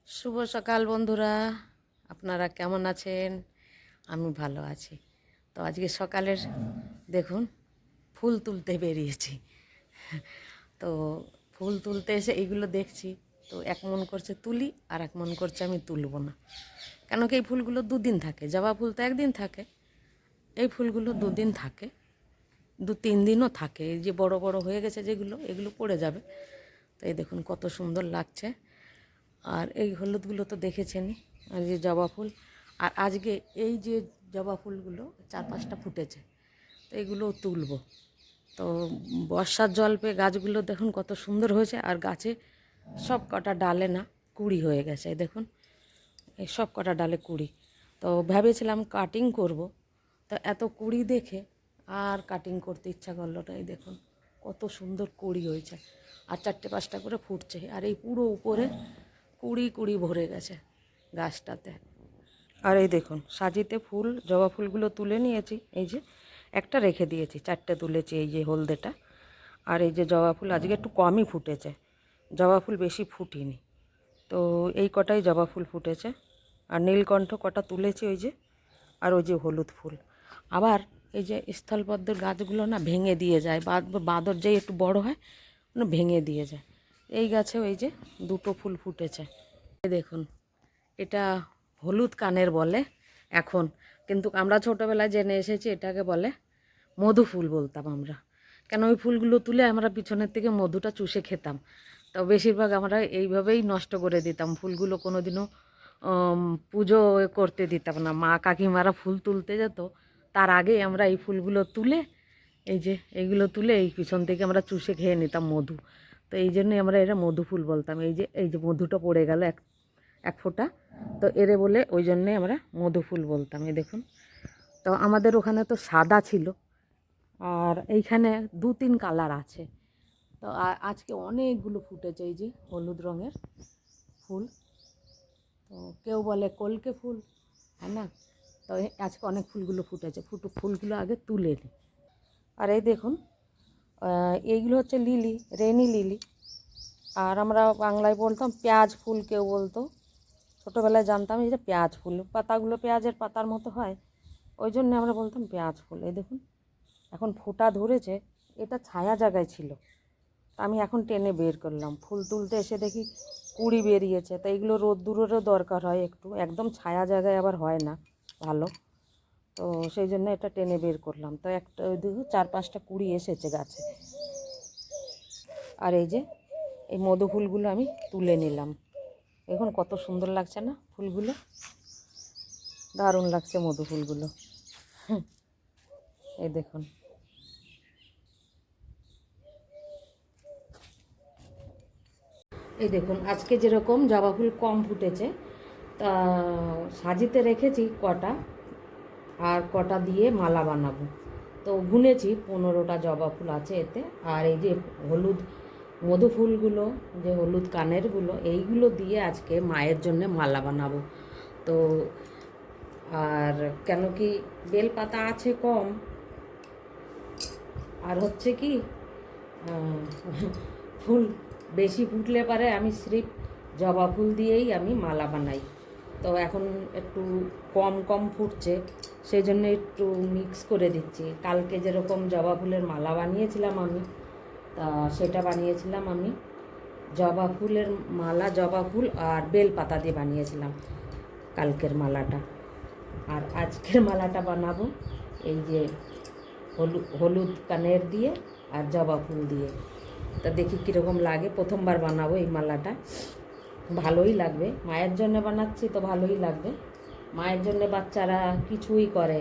শুভ সকাল বন্ধুরা, আপনারা কেমন আছেন? আমি ভালো আছি। তো আজকে সকালের দেখুন ফুল তুলতে বেরিয়েছি। তো ফুল তুলতে এসে এইগুলো দেখছি, তো এক মন করছে তুলি আর এক মন করছে আমি তুলব না। কেন কি এই ফুলগুলো দুদিন থাকে, জবা ফুল তো একদিন থাকে, এই ফুলগুলো দুদিন থাকে, 2-3 দিনও থাকে। এই যে বড় বড় হয়ে গেছে যেগুলো, এগুলো পড়ে যাবে। তো এই দেখুন কত সুন্দর লাগছে। আর এই হলুদগুলো তো দেখেছেনই, আর যে জবা ফুল। আর আজকে এই যে জবা ফুলগুলো 4-5টা ফুটেছে, তো এগুলোও তুলবো। তো বর্ষার জল পেয়ে গাছগুলো দেখুন কত সুন্দর হয়েছে। আর গাছে সব কটা ডালে না কুঁড়ি হয়ে গেছে, এই দেখুন এই সব কটা ডালে কুঁড়ি। তো ভেবেছিলাম কাটিং করব, তো এত কুঁড়ি দেখে আর কাটিং করতে ইচ্ছা করলো না। এই দেখুন কত সুন্দর কুঁড়ি হয়েছে, আর 4-5টা করে ফুটছে। আর এই পুরো উপরে কুঁড়ি কুঁড়ি ভরে গেছে গাছটাতে। আর এই দেখুন সাজিতে ফুল, জবা ফুলগুলো তুলে নিয়েছি, এই যে একটা রেখে দিয়েছি, 4টে তুলেছি, এই যে হলদেটা। আর এই যে জবা ফুল আজকে একটু কমই ফুটেছে, জবা ফুল বেশি ফুটিনি। তো এই কটাই জবা ফুল ফুটেছে। আর নীলকণ্ঠ কটা তুলেছি ওই যে, আর ওই যে হলুদ ফুল। আবার এই যে স্থলপদ্মের গাছগুলো না ভেঙে দিয়ে যায়, বাঁদর যেই একটু বড় হয় না ভেঙে দিয়ে যায়। এই গাছে ওই যে 2টো ফুল ফুটেছে, এই দেখুন। এটা হলুদ কানের বলে এখন, কিন্তু আমরা ছোটোবেলায় জেনে এসেছি এটাকে বলে মধু ফুল বলতাম আমরা। কেন ওই ফুলগুলো তুলে আমরা পিছনের থেকে মধুটা চুষে খেতাম। তো বেশিরভাগ আমরা এইভাবেই নষ্ট করে দিতাম ফুলগুলো, কোনো দিনও পুজো করতে দিতাম না। মা কাকিমারা ফুল তুলতে যেত, তার আগে আমরা এই ফুলগুলো তুলে, এই যে এইগুলো তুলে এই পিছন থেকে আমরা চুষে খেয়ে নিতাম মধু। তো এই জন্যই আমরা এরা মধু ফুল বলতাম। এই যে মধুটা পড়ে গেল এক এক ফোঁটা, তো এরে বলে ওই জন্যে আমরা মধু ফুল বলতাম। এই দেখুন, তো আমাদের ওখানে তো সাদা ছিল, আর এইখানে 2-3 কালার আছে। তো আজকে অনেকগুলো ফুটেছে এই যে হলুদ রঙের ফুল। তো কেউ বলে কলকে ফুল, হ্যাঁ না? তো আজকে অনেক ফুলগুলো ফুটেছে, ফুলগুলো আগে তুলে নিই। আর এই দেখুন এইগুলো হচ্ছে লিলি, রেনি লিলি। আর আমরা বাংলায় বলতাম পেঁয়াজ ফুল, কেউ বলতো। ছোটোবেলায় জানতাম এই যে পেঁয়াজ ফুল, পাতাগুলো পেঁয়াজের পাতার মতো হয়, ওই জন্য আমরা বলতাম পেঁয়াজ ফুল। এই দেখুন এখন ফোঁটা ধরেছে, এটা ছায়া জায়গায় ছিল, তা আমি এখন টেনে বের করলাম। ফুল তুলতে এসে দেখি কুঁড়ি বেরিয়েছে। তো এইগুলো রোদ্দুরেরও দরকার হয় একটু, একদম ছায়া জায়গায় আবার হয় না ভালো। তো সেই জন্য এটা টেনে বের করলাম। তো একটা ওই দেখুন 4-5টা কুঁড়ি এসেছে গাছে। আর এই যে এই মধু ফুলগুলো আমি তুলে নিলাম। এখন কত সুন্দর লাগছে না ফুলগুলো, দারুণ লাগছে মধু ফুলগুলো। এই দেখুন, এই দেখুন আজকে যেরকম জবা ফুল কম ফুটেছে, তা সাজিতে রেখেছি কটা, আর কটা দিয়ে মালা বানাবো। তো গুনেছি 15টা জবা ফুল আছে এতে। আর এই যে হলুদ মধু ফুলগুলো, যে হলুদ কানেরগুলো, এইগুলো দিয়ে আজকে মায়ের জন্য মালা বানাবো। তো আর কেন কি বেলপাতা আছে কম, আর হচ্ছে কি ফুল বেশি ফুটলে পারে আমি স্রেফ জবা ফুল দিয়েই আমি মালা বানাই। তো এখন একটু কম কম ফুটছে, সেই জন্য একটু মিক্স করে দিচ্ছি। কালকে যেরকম জবা ফুলের মালা বানিয়েছিলাম আমি, তা সেটা বানিয়েছিলাম আমি জবা ফুলের মালা, জবা ফুল আর বেল পাতা দিয়ে বানিয়েছিলাম কালকের মালাটা। আর আজকের মালাটা বানাবো এই যে হলুদ কানের দিয়ে আর জবা ফুল দিয়ে। তা দেখি কীরকম লাগে, প্রথমবার বানাবো এই মালাটা, ভালোই লাগবে। মায়ের জন্য বানাচ্ছি তো ভালোই লাগবে। মায়ের জন্য বাচ্চারা কিছুই করে,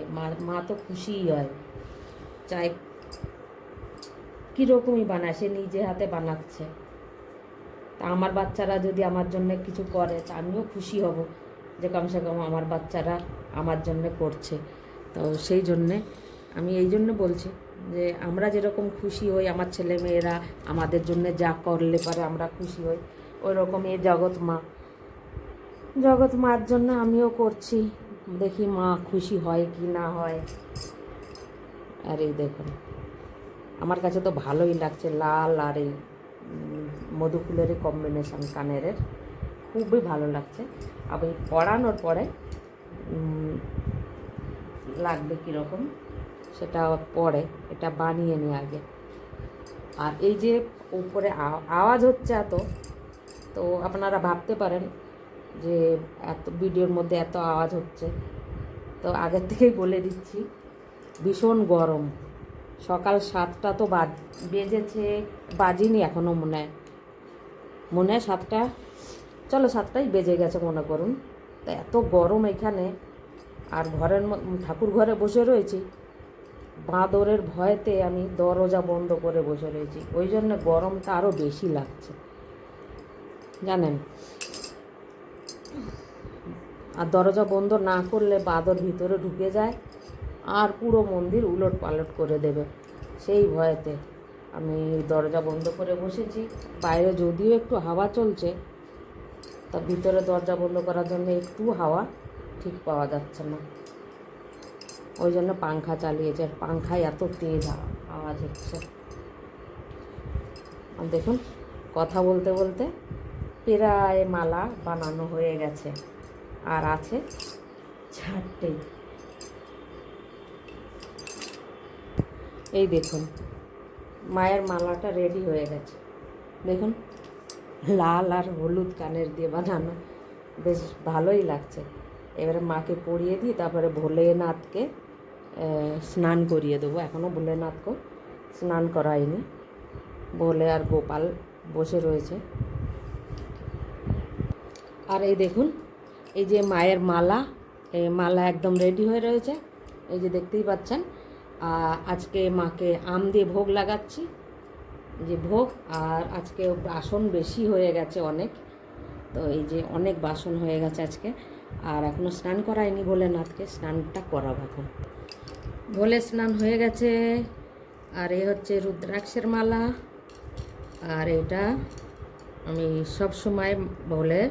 মা তো খুশিই হয়, চাই কীরকমই বানায়, সে নিজে হাতে বানাচ্ছে। তা আমার বাচ্চারা যদি আমার জন্য কিছু করে তা আমিও খুশি হব, যে কমসে কম আমার বাচ্চারা আমার জন্য করছে। তো সেই জন্যে আমি এই জন্য বলছি যে আমরা যেরকম খুশি হই, আমার ছেলে মেয়েরা আমাদের জন্য যা করলে পারে আমরা খুশি হই, ওই রকমই জগৎ মার জন্য আমিও করছি, দেখি মা খুশি হয় কি না হয়। আর এই দেখুন আমার কাছে তো ভালোই লাগছে, লাল আর এই মধু ফুলের কম্বিনেশন কানেরের, খুবই ভালো লাগছে। আবার পড়ানোর পরে লাগবে কীরকম সেটা পরে, এটা বানিয়ে নিই আগে। আর এই যে উপরে আওয়াজ হচ্ছে এত, তো আপনারা ভাবতে পারেন যে এত ভিডিওর মধ্যে এত আওয়াজ হচ্ছে, তো আগের থেকেই বলে দিচ্ছি ভীষণ গরম। সকাল 7টা তো বেজেছে, বাজিনি এখনও, মনে হয় 7টা, চলো 7টাই বেজে গেছে মনে করুন। তা এত গরম এখানে, আর ঠাকুর ঘরে বসে রয়েছি, বাঁদরের ভয়েতে আমি দরজা বন্ধ করে বসে রয়েছি, ওই জন্য গরমটা আরও বেশি লাগছে জানেন। আর দরজা বন্ধ না করলে বাঁদর ভিতরে ঢুকে যায় আর পুরো মন্দির উলট পালট করে দেবে, সেই ভয়েতে আমি দরজা বন্ধ করে বসেছি। বাইরে যদিও একটু হাওয়া চলছে, তা ভিতরে দরজা বন্ধ করার জন্য একটু হাওয়া ঠিক পাওয়া যাচ্ছে না, ওই জন্য পাংখা চালিয়েছে। আর পাংখায় এত তেজ আওয়াজ হচ্ছে। আর দেখুন কথা বলতে বলতে প্রায় মালা বানানো হয়ে গেছে, আর আছে 4টে। এই দেখুন মায়ের মালাটা রেডি হয়ে গেছে, দেখুন লাল আর হলুদ কানের দিয়ে বানানো, বেশ ভালোই লাগছে। এবারে মাকে পরিয়ে দিই, তারপরে ভোলেনাথকে স্নান করিয়ে দেবো। এখনও ভোলেনাথকে স্নান করাইনি, ভোলে আর গোপাল বসে রয়েছে। আর এই দেখুন এই যে মায়ের মালা, এই মালা একদম রেডি হয়ে রয়েছে, এই যে দেখতেই পাচ্ছেন। আজকে মাকে আম দিয়ে ভোগ লাগাচ্ছি, যে ভোগ। আর আজকে বাসন বেশি হয়ে গেছে অনেক, তো এই যে অনেক বাসন হয়ে গেছে আজকে। আর এখনও স্নান করাইনি ভোলেনাথকে, স্নানটা করাবো এখন। ভোলে স্নান হয়ে গেছে। আর এই হচ্ছে রুদ্রাক্ষের মালা, আর এটা আমি সব সময় ভোলের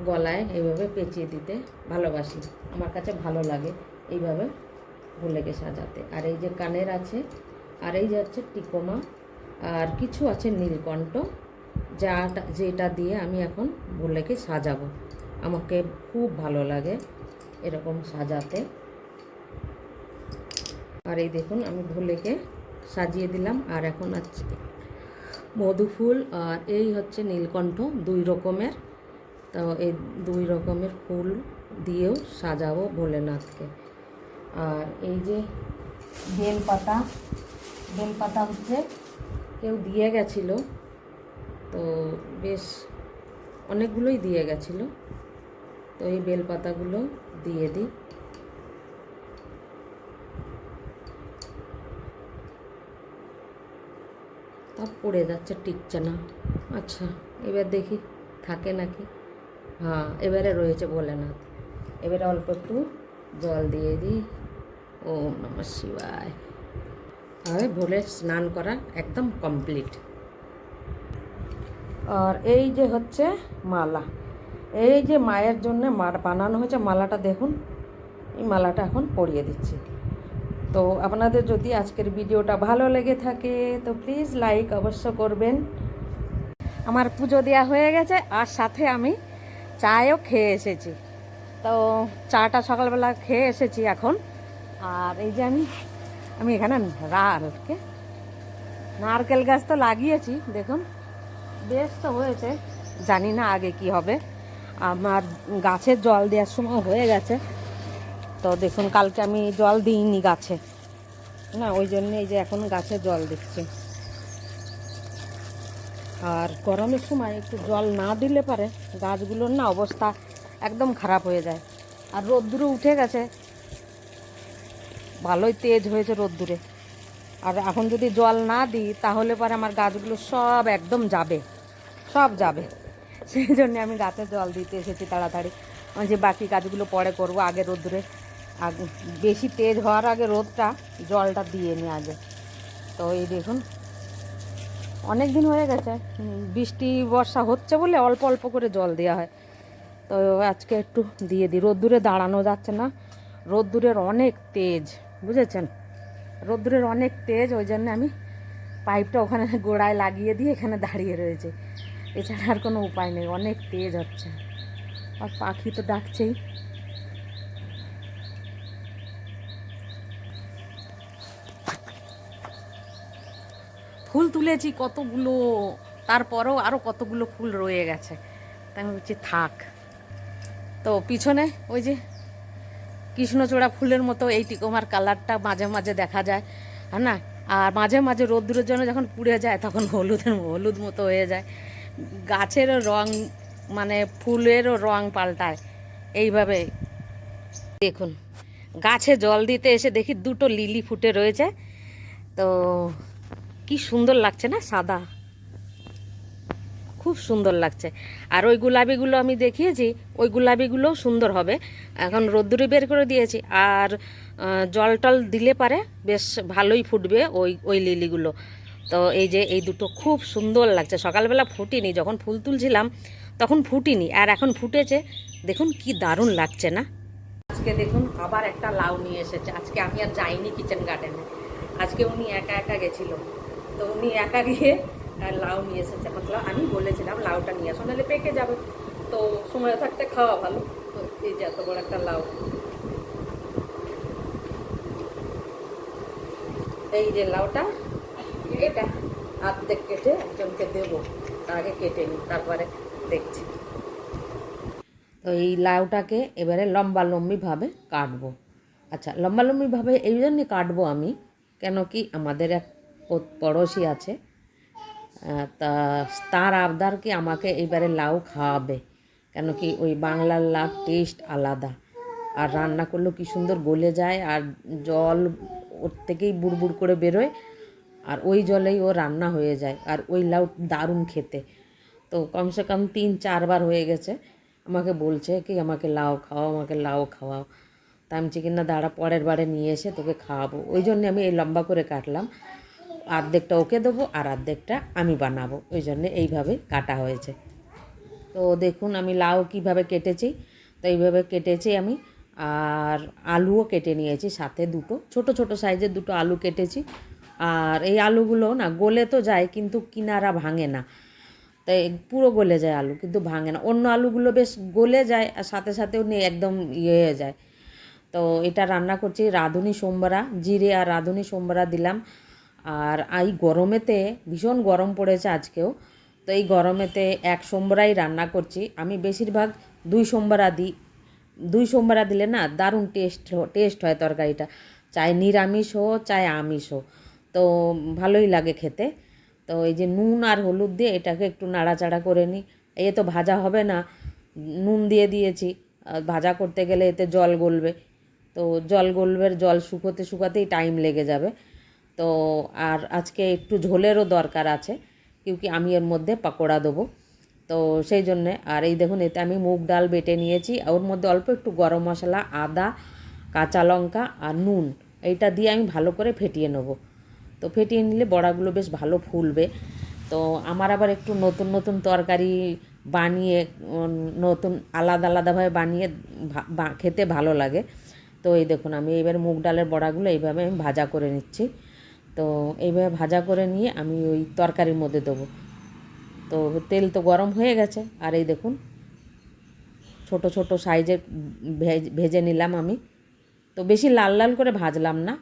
গলায় এইভাবে পেঁচিয়ে দিতে ভালোবাসি, আমার কাছে ভালো লাগে এইভাবে ভোলেকে সাজাতে। আর এই যে কানের আছে, আর এই যে হচ্ছে টিকোমা, আর কিছু আছে নীলকণ্ঠ, যেটা দিয়ে আমি এখন ভোলেকে সাজাবো। আমাকে খুব ভালো লাগে এরকম সাজাতে। আর এই দেখুন আমি ভোলেকে সাজিয়ে দিলাম। আর এখন আছে মধুফুল, আর এই হচ্ছে নীলকণ্ঠ, 2 রকমের। তো এই 2 রকমের ফুল দিয়েও সাজাবো ভোলেনাথকে। আর এই যে বেলপাতা, বেলপাতা হচ্ছে কেউ দিয়ে গেছিলো, তো বেশ অনেকগুলোই দিয়ে গেছিলো, তো এই বেলপাতাগুলো দিয়ে দিই। তা পড়ে যাচ্ছে, টিকছে না। আচ্ছা এবার দেখি থাকে নাকি। হ্যাঁ এবারে রয়েছে ভোলেনাথ। এবারে অল্প একটু জল দিয়ে দিই। ওম নমঃ শিবায়। আর ভোলের স্নান করা একদম কমপ্লিট। আর এই যে হচ্ছে মালা, এই যে মায়ের জন্য বানানো হয়েছে মালাটা, দেখুন এই মালাটা এখন পরিয়ে দিচ্ছি। তো আপনাদের যদি আজকের ভিডিওটা ভালো লেগে থাকে তো প্লিজ লাইক অবশ্য করবেন। আমার পুজো দেওয়া হয়ে গেছে, আর সাথে আমি চাও খেয়ে এসেছি। তো চাটা সকালবেলা খেয়ে এসেছি এখন। আর এই যে আমি এখানে নারকেল গাছ তো লাগিয়েছি, দেখুন বেশ তো হয়েছে, জানি না আগে কি হবে। আমার গাছের জল দেওয়ার সময় হয়ে গেছে, তো দেখুন কালকে আমি জল দিইনি গাছে, না ওই জন্য এই যে এখন গাছে জল দিচ্ছি। আর গরমের সময় একটু জল না দিলে পারে গাছগুলোর না অবস্থা একদম খারাপ হয়ে যায়। আর রোদ্দুরে উঠে গেছে, ভালোই তেজ হয়েছে রোদ্দুরে। আর এখন যদি জল না দিই তাহলে পরে আমার গাছগুলো সব একদম যাবে, সব যাবে। সেই জন্যে আমি গাছে জল দিতে এসেছি তাড়াতাড়ি, যে বাকি কাজগুলো পরে করব, আগে রোদ্দুরে বেশি তেজ হওয়ার আগে রোদটা জলটা দিয়ে নিই আগে। তো এই দেখুন অনেক দিন হয়ে গেছে, বৃষ্টি বর্ষা হচ্ছে বলে অল্প অল্প করে জল দেওয়া হয়, তো আজকে একটু দিয়ে দিই। রোদ্দুরে দাঁড়ানো যাচ্ছে না, রোদ্দুরের অনেক তেজ, বুঝেছেন, রোদ্দুরের অনেক তেজ, ওই জন্য আমি পাইপটা ওখানে গোড়ায় লাগিয়ে দিয়ে এখানে দাঁড়িয়ে রয়েছে। এছাড়া আর কোনো উপায় নেই, অনেক তেজ হচ্ছে। আর পাখি তো ডাকছেই। ফুল তুলেছি কতগুলো, তারপরেও আরও কতগুলো ফুল রয়ে গেছে, তাই আমি বলছি থাক। তো পিছনে ওই যে কৃষ্ণচূড়া ফুলের মতো এই টিকোমার কালারটা মাঝে মাঝে দেখা যায়, হ্যাঁ না? আর মাঝে মাঝে রোদ্দুরের জন্য যখন পুড়ে যায় তখন হলুদ মতো হয়ে যায়। গাছেরও রং মানে ফুলেরও রং পাল্টায় এইভাবে। দেখুন, গাছে জল দিতে এসে দেখি দুটো লিলি ফুটে রয়েছে। তো কি সুন্দর লাগছে না, সাদা, খুব সুন্দর লাগছে। আর ওই গোলাপিগুলো আমি দেখিয়েছি, ওই গোলাপিগুলোও সুন্দর হবে। এখন রোদ্দুরে বের করে দিয়েছি, আর জল টল দিলে পারে বেশ ভালোই ফুটবে ওই ওই লিলিগুলো। তো এই যে এই দুটো খুব সুন্দর লাগছে। সকালবেলা ফুটিনি, যখন ফুল তুলছিলাম তখন ফুটিনি, আর এখন ফুটেছে। দেখুন কি দারুণ লাগছে না? আজকে দেখুন আবার একটা লাউ নিয়ে এসেছে। আজকে আমি আর যাইনি কিচেন গার্ডেনে, আজকে উনি একা একা গেছিল। তো উনি একা গিয়ে লাউ নিয়ে এসেছে। মতলব আমি বলেছিলাম লাউটা নিয়ে আসো, নাহলে পেকে যাবে, তো সময় থাকতে খাওয়া ভালো। তো এই যে এত বড় একটা লাউ, এই যে লাউটা, এটা অর্ধেক কেটে একজনকে দেবো, তার আগে কেটে নিই, তারপরে দেখছি। তো এই লাউটাকে এবারে লম্বালম্বিভাবে কাটবো। আচ্ছা, লম্বালম্বিভাবে এই জন্যই কাটবো আমি, কেন কি আমাদের এক পড়োশি আছে, তা তার আবদার কি আমাকে এবারে লাউ খাওয়াবে, কেন কি ওই বাংলার লাউ টেস্ট আলাদা, আর রান্না করলেও কি সুন্দর গলে যায়, আর জল ওর থেকেই বুড়বুড় করে বেরোয়, আর ওই জলেই ও রান্না হয়ে যায়, আর ওই লাউ দারুণ খেতে। তো কমসে কম 3-4 বার হয়ে গেছে আমাকে বলছে কি আমাকে লাউ খাওয়াও, আমাকে লাউ খাওয়াও। তা আমি চিকেন না, দাঁড়া পরের বারে নিয়ে এসে তোকে খাওয়াবো। ওই জন্যে আমি এই লম্বা করে কাটলাম, অর্ধেকটা ওকে দেবো আর অর্ধেকটা আমি বানাবো, ওই জন্যে এইভাবে কাটা হয়েছে। তো দেখুন আমি লাউ কীভাবে কেটেছি, তো এইভাবে কেটেছি আমি। আর আলুও কেটে নিয়েছি সাথে, দুটো ছোট ছোট সাইজের দুটো আলু কেটেছি। আর এই আলুগুলো না গলে তো যায়, কিন্তু কিনারা ভাঙে না, তাই পুরো গলে যায় আলু, কিন্তু ভাঙে না। অন্য আলুগুলো বেশ গলে যায়, আর সাথে সাথেও নেই একদম ইয়ে হয়ে যায়। তো এটা রান্না করছি রাঁধুনি সোমবারা, জিরে আর রাঁধুনি সোমবারা দিলাম। আর এই গরমেতে ভীষণ গরম পড়েছে আজকেও, তো এই গরমেতে এক সোমবারাই রান্না করছি আমি। বেশিরভাগ 2 সোমবারা দিই, 2 সোমবারা দিলে না দারুণ টেস্ট হয় তরকারিটা, চাই নিরামিষ হো চাই আমিষ হো, তো ভালোই লাগে খেতে। তো এই যে নুন আর হলুদ দিয়ে এটাকে একটু নাড়াচাড়া করে নিই। এ তো ভাজা হবে না, নুন দিয়ে দিয়েছি, ভাজা করতে গেলে এতে জল গলবে, তো জল গলবে, জল শুকোতে শুকাতেই টাইম লেগে যাবে। তো আর আজকে একটু ঝোলেরও দরকার আছে, কিউকি আমি এর মধ্যে পকোড়া দেবো, তো সেই জন্যে। আর এই দেখুন এতে আমি মুগ ডাল বেটে নিয়েছি, ওর মধ্যে অল্প একটু গরম মশলা, আদা, কাঁচা লঙ্কা আর নুন, এইটা দিয়ে আমি ভালো করে ফেটিয়ে নেবো। তো ফেটিয়ে নিলে বড়াগুলো বেশ ভালো ফুলবে। তো আমার আবার একটু নতুন নতুন তরকারি বানিয়ে, নতুন আলাদা আলাদাভাবে বানিয়ে খেতে ভালো লাগে। তো এই দেখুন আমি এবার মুগ ডালের বড়াগুলো এইভাবে আমি ভাজা করে নিচ্ছি। তো এইভাবে ভাজা করে নিয়ে আমি ওই তরকারির মধ্যে দেবো। তো তেল তো গরম হয়ে গেছে, আর এই দেখুন ছোট ছোট সাইজের ভেজে নিলাম আমি। তো বেশি লাল লাল করে ভাজলাম না,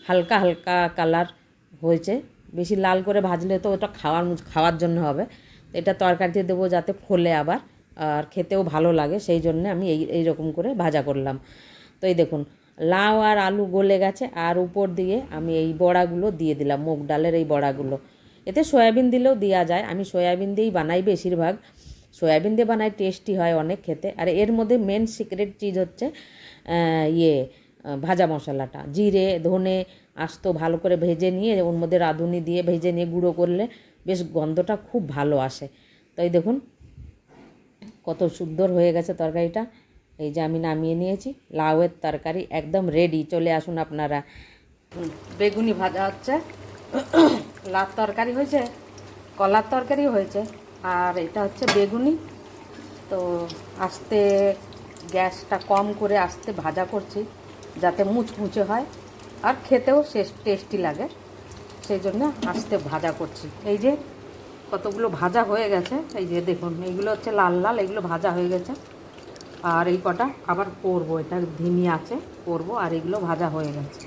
হালকা হালকা কালার হয়েছে। বেশি লাল করে ভাজলে তো ওটা খাওয়ার জন্য হবে, এটা তরকারিতে দেবো যাতে ফোলে আবার, আর খেতেও ভালো লাগে, সেই জন্যে আমি এইরকম করে ভাজা করলাম। তো এই দেখুন লাউ আর আলু গলে গেছে, আর উপর দিয়ে আমি এই বড়াগুলো দিয়ে দিলাম, মুগ ডালের এই বড়াগুলো। এতে সয়াবিন দিলেও দেওয়া যায়, আমি সয়াবিন দিয়েই বানাই বেশিরভাগ, সয়াবিন দিয়ে বানাই, টেস্টি হয় অনেক খেতে। আর এর মধ্যে মেন সিক্রেট চিজ হচ্ছে ভাজা মশলাটা, জিরে ধনে আস্ত ভালো করে ভেজে নিয়ে ওর মধ্যে রাঁধুনি দিয়ে ভেজে নিয়ে গুঁড়ো করলে বেশ গন্ধটা খুব ভালো আসে। তো এই দেখুন কত সুন্দর হয়ে গেছে তরকারিটা। এই যে আমি নামিয়ে নিয়েছি, লাউয়ের তরকারি একদম রেডি, চলে আসুন আপনারা। বেগুনি ভাজা হচ্ছে, লাউ তরকারি হয়েছে, কলার তরকারি হয়েছে, আর এটা হচ্ছে বেগুনি। তো আস্তে গ্যাসটা কম করে আস্তে ভাজা করছি, যাতে মুচমুচে হয় আর খেতেও টেস্টি লাগে, সেই জন্য আস্তে ভাজা করছি। এই যে কতগুলো ভাজা হয়ে গেছে, এই যে দেখুন এইগুলো হচ্ছে লাল লাল, এগুলো ভাজা হয়ে গেছে। আর এই কটা আবার করবো, এটা ধিমি আছে করবো, আর এগুলো ভাজা হয়ে গেছে।